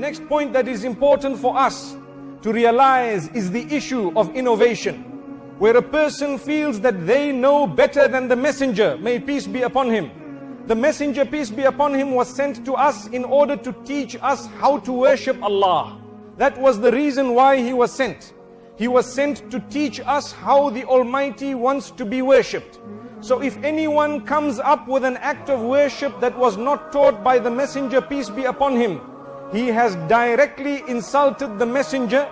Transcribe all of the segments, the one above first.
The next point that is important for us to realize is the issue of innovation, where a person feels that they know better than the messenger, may peace be upon him. The messenger, peace be upon him, was sent to us in order to teach us how to worship Allah. That was the reason why he was sent. He was sent to teach us how the Almighty wants to be worshipped. So if anyone comes up with an act of worship that was not taught by the messenger, peace be upon him, he has directly insulted the messenger,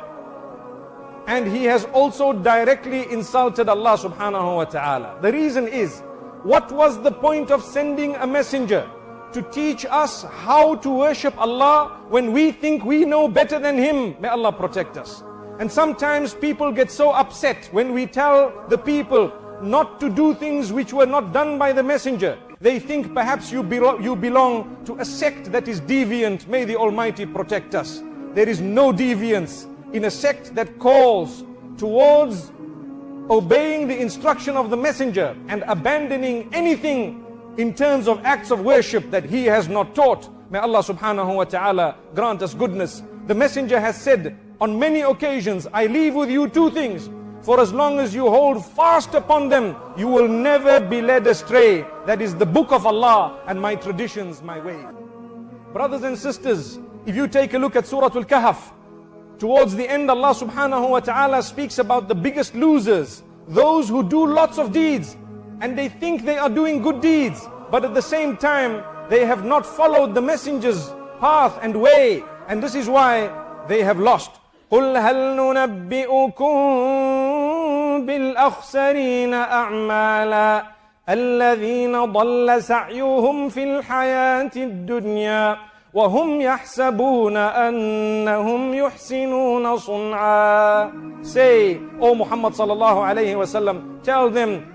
and he has also directly insulted Allah subhanahu wa ta'ala. The reason is, what was the point of sending a messenger to teach us how to worship Allah when we think we know better than him? May Allah protect us. And sometimes people get so upset when we tell the people not to do things which were not done by the messenger. They think perhaps you belong to a sect that is deviant. May the Almighty protect us. There is no deviance in a sect that calls towards obeying the instruction of the messenger and abandoning anything in terms of acts of worship that he has not taught. May Allah subhanahu wa ta'ala grant us goodness. The messenger has said on many occasions, I leave with you two things. For as long as you hold fast upon them, you will never be led astray. That is the book of Allah and my traditions, my way. Brothers and sisters, if you take a look at Surah Al-Kahf, towards the end Allah subhanahu wa ta'ala speaks about the biggest losers, those who do lots of deeds and they think they are doing good deeds, but at the same time they have not followed the messenger's path and way, and this is why they have lost. قُلْ هَلْ نُنَبِّئُكُمْ بِالْأَخْسَرِينَ أَعْمَالًا الَّذِينَ ضَلَّ سَعْيُهُمْ فِي الْحَيَاةِ الدُّنْيَا وَهُمْ يَحْسَبُونَ أَنَّهُمْ يُحْسِنُونَ صُنْعًا. Say, O Muhammad sallallahu alayhi wasallam, tell them,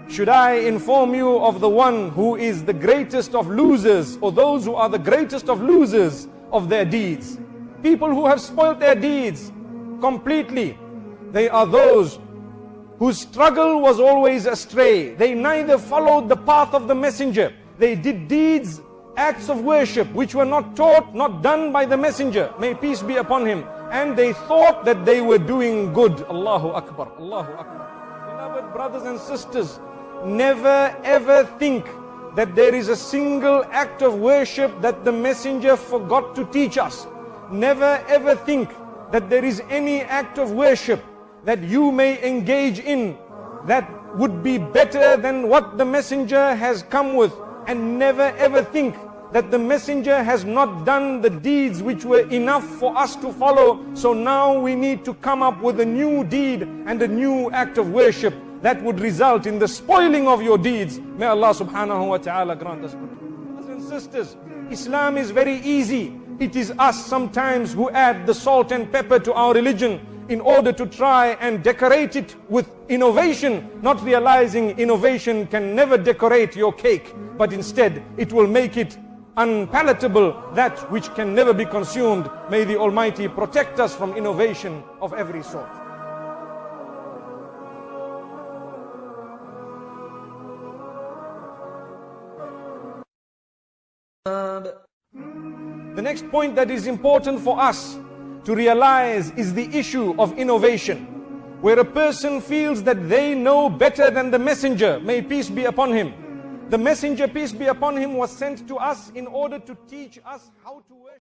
should I inform you of the one who is the greatest of losers, or those who are the greatest of losers of their deeds? People who have spoiled their deeds completely. They are those whose struggle was always astray. They neither followed the path of the messenger. They did deeds, acts of worship which were not taught, not done by the messenger, may peace be upon him, and they thought that they were doing good. Allahu Akbar, Allahu Akbar. Beloved brothers and sisters, never ever think that there is a single act of worship that the messenger forgot to teach us. Never ever think that there is any act of worship that you may engage in that would be better than what the messenger has come with. And never ever think that the messenger has not done the deeds which were enough for us to follow, so now we need to come up with a new deed and a new act of worship that would result in the spoiling of your deeds. May Allah subhanahu wa ta'ala grant us. Brothers and sisters, Islam is very easy. It is us sometimes who add the salt and pepper to our religion in order to try and decorate it with innovation, not realizing innovation can never decorate your cake, but instead it will make it unpalatable, that which can never be consumed. May the Almighty protect us from innovation of every sort. The next point that is important for us to realize is the issue of innovation, where a person feels that they know better than the messenger, may peace be upon him. The messenger, peace be upon him, was sent to us in order to teach us how to worship.